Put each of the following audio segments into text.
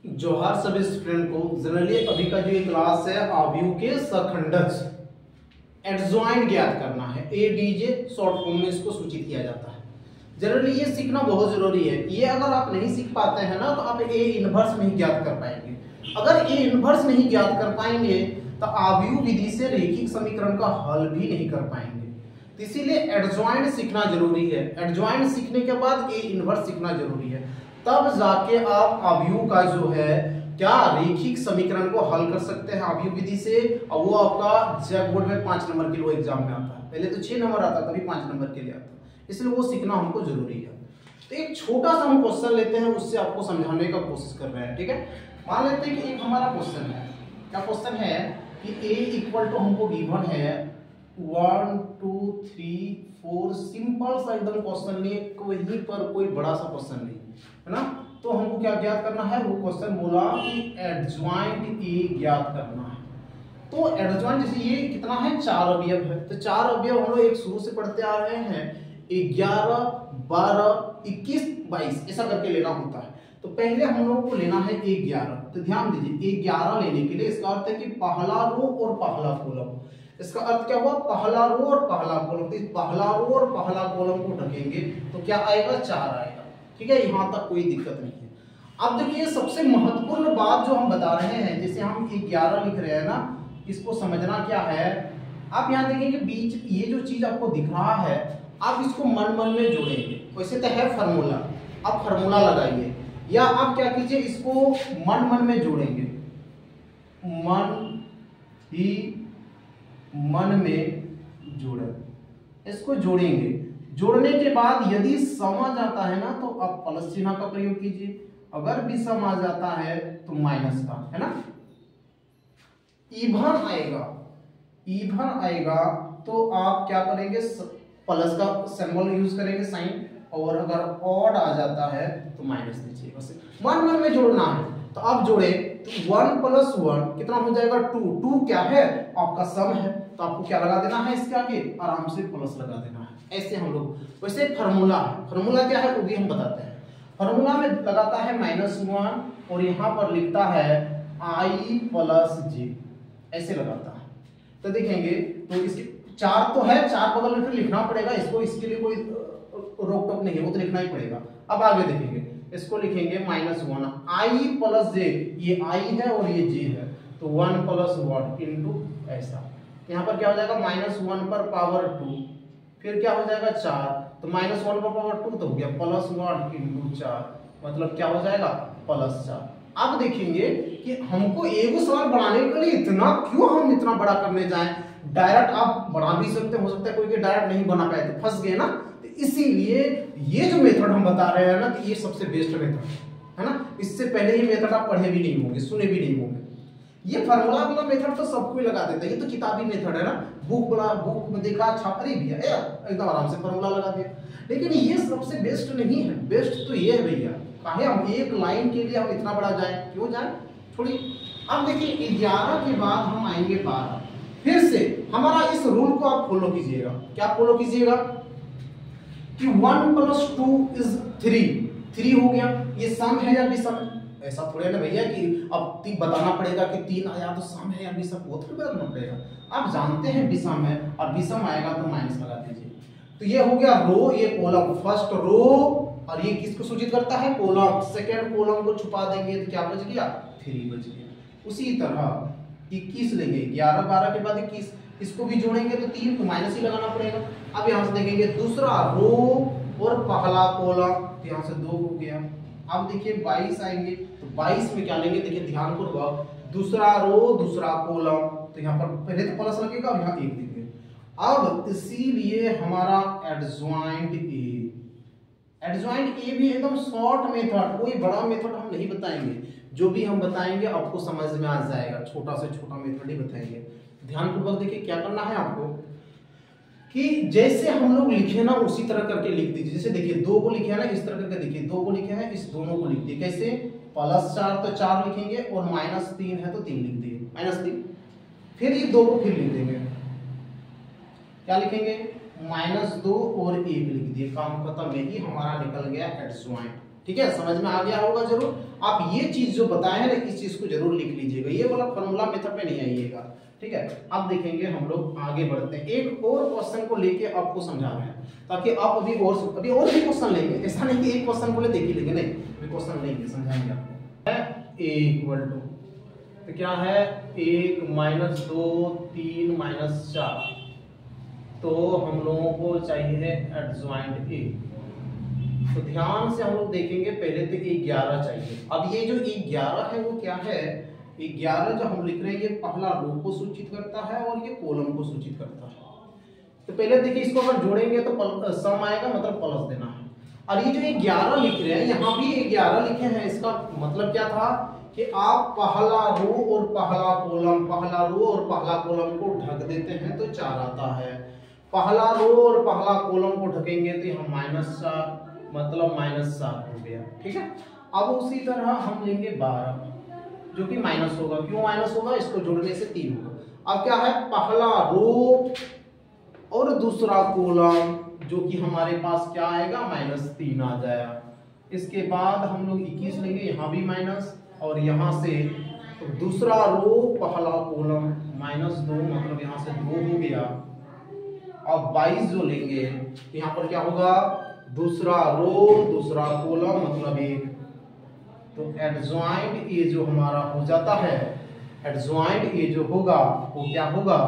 जोहार सभी स्टूडेंट को। जनरली अभी का जो ये क्लास है आव्यूह के सखंडज एडजॉइंट ज्ञात करना है। एडीजे शॉर्ट फॉर्म में इसको सूचित किया जाता है। जनरली ये सीखना बहुत जरूरी है। ये अगर आप नहीं सीख पाते हैं ना तो आप ए इनवर्स नहीं ज्ञात कर पाएंगे। अगर ए इनवर्स नहीं ज्ञात कर पाएंगे तो आव्यूह विधि से रैखिक समीकरण का हल भी नहीं कर पाएंगे। तो इसीलिए एडजॉइंट सीखना जरूरी है। एडजॉइंट सीखने के बाद ए इनवर्स सीखना जरूरी है, तब जाके आप आव्यूह का जो है क्या रैखिक समीकरण को हल कर सकते हैं आव्यूह विधि से। और वो आपका जैक बोर्ड में 5 नंबर के लिए एग्जाम में आता है। पहले तो 6 नंबर आता, कभी 5 नंबर के लिए आता, इसलिए वो सीखना हमको जरूरी है। तो एक छोटा सा हम क्वेश्चन लेते हैं, उससे आपको समझाने का कोशिश कर रहे हैं। ठीक है, मान लेते हैं कि एक हमारा क्वेश्चन है। क्या क्वेश्चन है कि a इक्वल टू हमको गिवन है 1 2 3 4। सिंपल सा एकदम क्वेश्चन नहीं, वहीं पर कोई बड़ा सा क्वेश्चन नहीं है ना। तो हमको क्या ज्ञात करना है, वो क्वेश्चन बोला कि एडजॉइंट ए ज्ञात करना है। तो एडजॉइंट जैसे ये कितना है, 4 अवयव है। तो 4 अवयव हम लोग एक शुरू से पढ़ते आ रहे हैं, 11 12 21 22 ऐसा करके लेना होता है। तो पहले हम लोगों को लेना है 11। तो ध्यान दीजिए 11 लेने के लिए इसका अर्थ है कि पहला रो और पहला कॉलम। इसका अर्थ क्या हुआ, पहला रो और पहला कॉलम। तो इस पहला रो और पहला कॉलम को ढकेंगे तो क्या आएगा, 4 आएगा। ठीक है, यहां तक कोई दिक्कत नहीं है। अब देखिए सबसे महत्वपूर्ण बात जो हम बता रहे हैं, जैसे हम 11 लिख रहे हैं ना, इसको समझना क्या है। आप यहाँ देखेंगे बीच ये जो चीज आपको दिख रहा है, आप इसको मन मन में जोड़ेंगे। वैसे तो है फार्मूला, आप फार्मूला लगाइए, या आप क्या कीजिए इसको मन मन में जोड़ेंगे। मन ही मन में जोड़े, इसको जोड़ेंगे। जोड़ने के बाद यदि सम आ जाता है ना तो आप प्लस चिन्ह का प्रयोग कीजिए, अगर भी सम आ जाता है तो माइनस का, है ना। इवन आएगा, इवन आएगा तो आप क्या करेंगे, प्लस का सिंबल यूज करेंगे साइन, और अगर ऑड आ जाता है तो माइनस दीजिए। बस मन मन में जोड़ना है। तो आप जोड़े तो 1 + 1 कितना हो जाएगा, 2। 2 क्या है, आपका सम है, तो आपको क्या लगा देना है, इसके आगे आराम से प्लस लगा देना है। ऐसे हम लोग, वैसे फार्मूला है, फार्मूला क्या है वो भी हम बताते हैं। फार्मूला में लगाता है -1 और यहाँ पर लिखता है i + j, ऐसे लगाता है। तो देखेंगे तो इसके 4 तो है, 4 बगल में फिर लिखना पड़ेगा इसको, इसके लिए कोई रोक टोक नहीं है, वो तो लिखना ही पड़ेगा। अब आगे देखेंगे, इसको लिखेंगे -1 i + j, ये i है और ये j है, तो 1 + 1 इनटू ऐसा। यहाँ पर क्या हो जाएगा, -1 पर पावर 2, फिर क्या हो जाएगा 4, तो -1 पर पावर 2 तो हो गया +1 इनटू 4, मतलब क्या हो जाएगा +4। अब देखेंगे कि हमको एक सवाल बनाने के लिए इतना क्यों हम इतना बड़ा करने जाएं। डायरेक्ट आप बना भी सकते, हो सकता है कोई के डायरेक्ट नहीं बना पाए तो फंस गए ना। तो इसीलिए ये जो मेथड हम बता रहे हैं ना, तो ये सबसे बेस्ट मेथड है ना। इससे पहले ये मेथड आप पढ़े भी नहीं होंगे, सुने भी नहीं होंगे। ये फार्मूला वाला मेथड तो सब कोई लगा देता है, ये तो किताबी मेथड है ना। बुक में देखा, छाप रही भैया एकदम आराम से फार्मूला लगा दिया। लेकिन ये सबसे बेस्ट नहीं है। बेस्ट तो ये है भैया, काहे हम एक लाइन के लिए हम इतना बड़ा जाए, क्यों जाए थोड़ी। अब देखिए 11 के बाद हम आएंगे 12। फिर से हमारा इस रूल को आप फॉलो कीजिएगा। क्या फॉलो कीजिएगा कि 1 + 2 = 3 हो गया। ये सम है या विषम है, ऐसा थोड़े ना भैया कि अब बताना पड़ेगा कि 3 आया तो सम है या विषम, वो थोड़ी बताना पड़ेगा। आप जानते हैं विषम है, और विषम आएगा तो माइनस लगा दीजिए। तो ये हो गया रो, ये कॉलम, फर्स्ट रो, और ये किसको सूचित करता है, कॉलम। सेकंड कॉलम को छुपा देंगे तो क्या बच गया, 3 बच गया। उसी तरह 21 लेंगे, 11 12 के बाद 21, इसको भी जोड़ेंगे तो 3 को माइनस ही लगाना पड़ेगा। अब यहाँ से देखेंगे दूसरा रो और पहला कॉलम, तो यहाँ से 2 हो गया। अब देखिए 22 आएंगे, तो 22 में क्या लेंगे, देखिए ध्यानपूर्वक, दूसरा रो दूसरा कॉलम, तो यहाँ पर पहले तो प्लस लगेगा और यहाँ 1 देंगे। अब इसीलिए हमारा एडजॉइंट ए भी एकदम शॉर्ट मेथड, कोई बड़ा मेथड हम नहीं बताएंगे। जो भी हम बताएंगे आपको समझ में आ जाएगा, छोटा से छोटा मेथड ही बताएंगे। ध्यानपूर्वक देखिए क्या करना है आपको, कि जैसे हम लोग लिखे ना उसी तरह करके लिख दीजिए। जैसे देखिए 2 को लिखे है ना, इस तरह करके देखिए 2 को लिखे है, इस दोनों को लिख दिए। कैसे, +4 तो 4 लिखेंगे, और -3 है तो 3 लिख दिए, -3। फिर ये 2 को फिर लिख देंगे, क्या लिखेंगे, -2 और 1 लिख दिए, काम खत्म। में ही हमारा निकल गया एडजॉइंट। ठीक है, समझ में आ गया होगा जरूर। आप ये चीज जो बताए हैं ना, इस चीज को जरूर लिख लीजिएगा, ये वाला फॉर्मूला मेथड पे नहीं आइएगा, ठीक है। अब देखेंगे हम लोग आगे बढ़ते हैं, एक और क्वेश्चन को लेके आपको समझा रहे हैं, ताकि आप अभी और भी क्वेश्चन लेंगे, ऐसा नहीं कि एक क्वेश्चन को ले देख ही लेंगे, नहीं, अभी क्वेश्चन लेंगे, समझाएंगे आपको। a इक्वल टू, तो क्या है 1 - 2 3 - 4, तो हम लोगों को चाहिए एडजॉइंट ए। तो ध्यान से हम लोग देखेंगे, पहले तो 11 चाहिए। अब ये जो 11 है वो क्या है, 11 जो हम लिख रहे हैं ये पहला रो को सूचित करता है और ये कॉलम को सूचित करता है। तो पहले देखिए, इसको अगर जोड़ेंगे तो सम आएगा, मतलब प्लस देना है। और ये जो 11 लिख रहे हैं, यहाँ भी 11 लिखे हैं, इसका मतलब क्या था कि आप पहला रो और पहला कॉलम, पहला रो और पहला कॉलम को ढक देते हैं तो 4 आता है। पहला रो और पहला कॉलम को ढकेंगे तो यहाँ -4, मतलब -7 हो गया, ठीक है। अब उसी तरह हम लेंगे 12, जो कि माइनस होगा। क्यों माइनस होगा, इसको जोड़ने से 3 होगा। अब क्या है, पहला रो और दूसरा कॉलम, जो कि हमारे पास क्या आएगा, -3 आ जाएगा। इसके बाद हम लोग 21 लेंगे, यहाँ भी माइनस, और यहाँ से तो दूसरा रो पहला कॉलम -2, मतलब यहाँ से 2 हो गया। अब 22 जो लेंगे, यहाँ पर क्या होगा, दूसरा रो दूसरा कॉलम, मतलब 1। तो एडजॉइंट ए जो हमारा हो जाता है, एडजॉइंट ए जो होगा वो क्या होगा,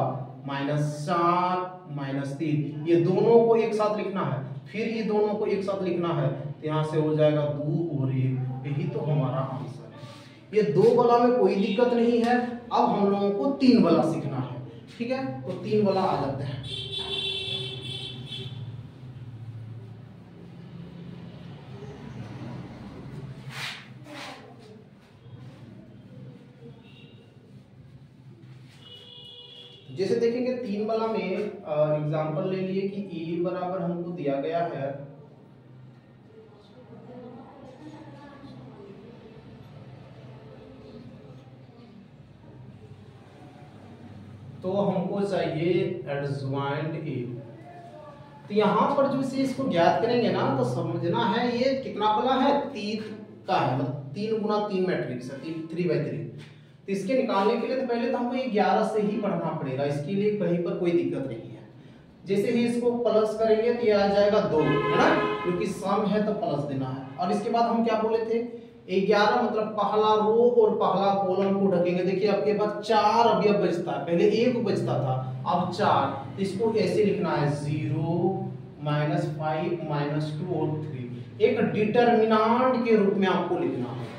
-4 -3। ये दोनों को एक साथ लिखना है, फिर ये दोनों को एक साथ लिखना है, तो यहाँ से हो जाएगा 2 और 1। यही तो हमारा आंसर है। ये 2 वाला में कोई दिक्कत नहीं है। अब हम लोगों को 3 वाला सीखना है, ठीक है। तो 3 वाला आ जाते हैं। जैसे देखेंगे 3 वाला में एग्जांपल ले लिए कि e बराबर हमको दिया गया है तो हमको चाहिए एडजॉइंट ए। तो यहाँ पर जो से इसको ज्ञात करेंगे ना, तो समझना है ये कितना वाला है, 3 का है, मतलब 3 × 3 मैट्रिक्स है, 3/3। तो इसके निकालने के लिए तो पहले तो हमको ये 11 से ही पढ़ना पड़ेगा, इसके लिए कहीं पर कोई दिक्कत नहीं है। जैसे ही इसको प्लस करेंगे तो ये आ जाएगा 2, है ना, क्योंकि सम है तो प्लस देना है। और इसके बाद हम क्या बोले थे, 11 मतलब पहला रो और पहला कॉलम को ढकेंगे। देखिए आपके पास 4 अवयव बचता है, पहले 1 बचता था, अब 4। तो इसको ऐसे लिखना है 0 -5 -2 और 3, एक डिटरमिनेंट के रूप में आपको लिखना है।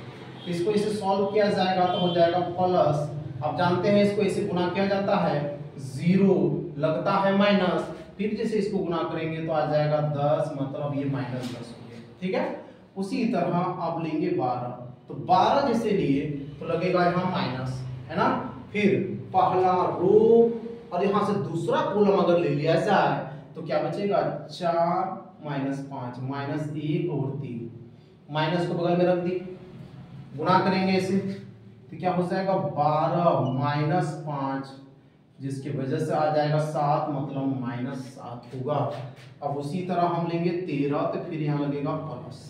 इसको इसे सॉल्व किया जाएगा तो हो जाएगा प्लस, अब जानते हैं इसको ऐसे गुना किया जाता है, 0 लगता है माइनस, फिर जैसे इसको गुना करेंगे तो आ जाएगा 10, मतलब ये -10 हो गया, ठीक है। उसी तरह आप लेंगे 12, तो 12 जैसे लिए तो लगेगा यहाँ माइनस, है ना। फिर पहला रो और यहाँ से दूसरा कॉलम अगर ले लिया जाए तो क्या बचेगा, 4 -5 -1 और 3, माइनस को बगल में रख दी, गुना करेंगे इसे तो क्या हो जाएगा 12 - 5, जिसकी वजह से आ जाएगा 7, मतलब -7 होगा। अब उसी तरह हम लेंगे 13, तो फिर यहाँ लगेगा प्लस।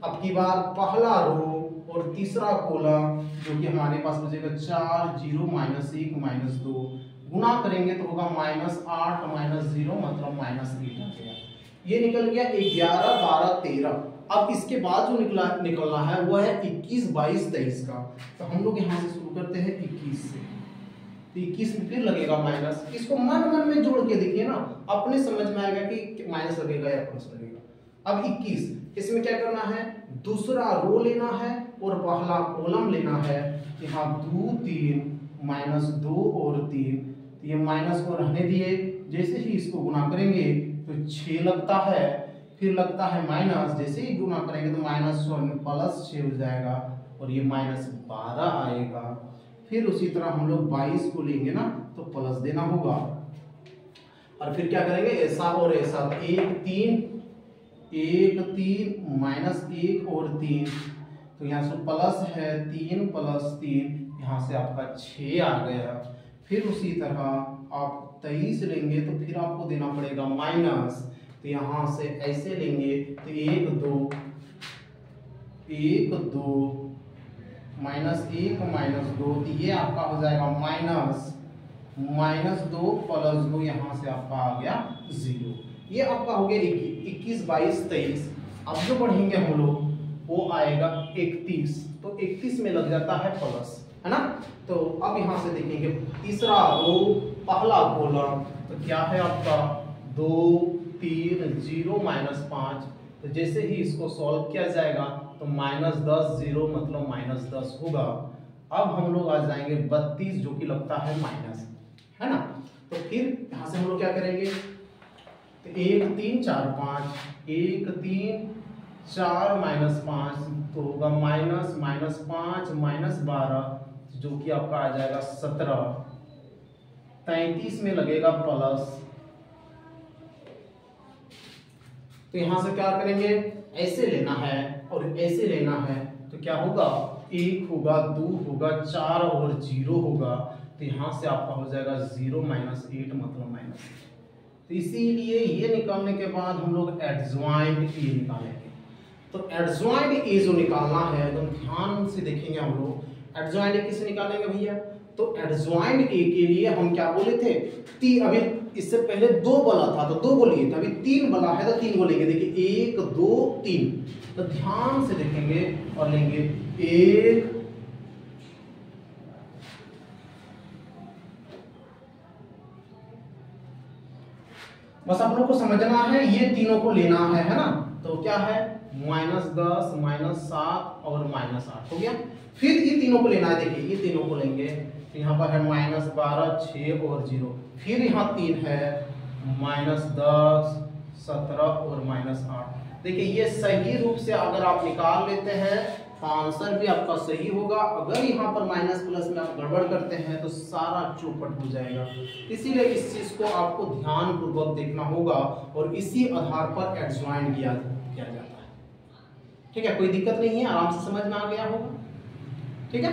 अब की बार पहला रो और तीसरा कॉलम जो कि हमारे पास बचेगा 4 0 -1 -2, गुना करेंगे तो होगा -8 -0, मतलब -8 आ गया। ये निकल गया 11 12 13। अब इसके बाद जो निकलना है वो है 21 22 23 का। तो हम लोग यहाँ से शुरू करते हैं 21 से, तो 21 में फिर लगेगा माइनस। इसको मन मन में जोड़ के देखिए ना, अपने समझ में आएगा कि माइनस लगेगा या प्लस लगेगा। अब 21, इसमें क्या करना है, दूसरा रो लेना है और पहला कॉलम लेना है। यहाँ 2 3 -2 और 3, तो ये माइनस को रहने दिए। जैसे ही इसको गुना करेंगे तो 6 लगता है, फिर लगता है माइनस, जैसे ही गुना करेंगे तो -6 हो जाएगा और ये -12 आएगा। फिर उसी तरह हम लोग 22 को लेंगे ना तो प्लस देना होगा, और फिर क्या करेंगे ऐसा और ऐसा, 1 3 1 3 -1 और 3, तो यहाँ से प्लस है 3 + 3, यहाँ से आपका 6 आ गया। फिर उसी तरह आप 23 लेंगे तो फिर आपको देना पड़ेगा माइनस, तो यहाँ से ऐसे लेंगे तो 1 2 1 2 माइनस 1 माइनस 2, तो ये आपका हो जाएगा माइनस 2 प्लस 2, यहाँ से आपका आ गया 0। ये आपका हो गया 21 22 23। अब जो बढ़ेंगे हम लोग वो आएगा 31, तो 31 में लग जाता है प्लस, है ना। तो अब यहाँ से देखेंगे तीसरा रो पहला कॉलम, तो क्या है आपका 2 3 0 माइनस 5। तो जैसे ही इसको सॉल्व किया जाएगा तो माइनस 10 0 मतलब माइनस 10 होगा। अब हम लोग आ जाएंगे 32 जो कि लगता है माइनस, है ना। तो फिर यहाँ से हम लोग क्या करेंगे, तो 1 3 4 5 1 3 4 माइनस 5 तो होगा माइनस 5 माइनस 12 जो कि आपका आ जाएगा 17। 33 में लगेगा प्लस, तो यहां से क्या करेंगे, ऐसे लेना है और ऐसे लेना है, तो क्या होगा 1 होगा 2 होगा 4 और 0 होगा, तो यहां से आपका हो जाएगा 0 माइनस 8 मतलब माइनस। तो इसीलिए ये निकालने के बाद हम लोग एडजॉइंट ए निकालेंगे। तो एडजॉइंट ए जो निकालना है एकदम ध्यान से देखेंगे हम लोग। एडजॉइंट ए किसे निकालेंगे भैया, तो एडजॉइंट ए के लिए हम क्या बोले थे, अभी इससे पहले 2 बोला था तो 2 बोलिए, अभी 3 बोला है तो 3 बोलेंगे। देखिए 1 2 3, तो ध्यान से देखेंगे और लेंगे 1 बस आप लोग को समझना है, ये तीनों को लेना है ना। तो क्या है माइनस 10 माइनस 7 और माइनस 8 हो गया। फिर ये तीनों को लेना है, देखिए ये तीनों को लेंगे, तो यहाँ पर है माइनस 12 6 और 0। फिर यहाँ 3 है माइनस 10 17 और माइनस 8। देखिए ये सही रूप से अगर आप निकाल लेते हैं तो आंसर भी आपका सही होगा। अगर यहाँ पर माइनस प्लस में आप गड़बड़ करते हैं तो सारा चौपट हो जाएगा। इसीलिए इस चीज को आपको ध्यान पूर्वक देखना होगा और इसी आधार पर एडजॉइंट किया जाता है। ठीक है, कोई दिक्कत नहीं है, आराम से समझ में आ गया होगा। ठीक है।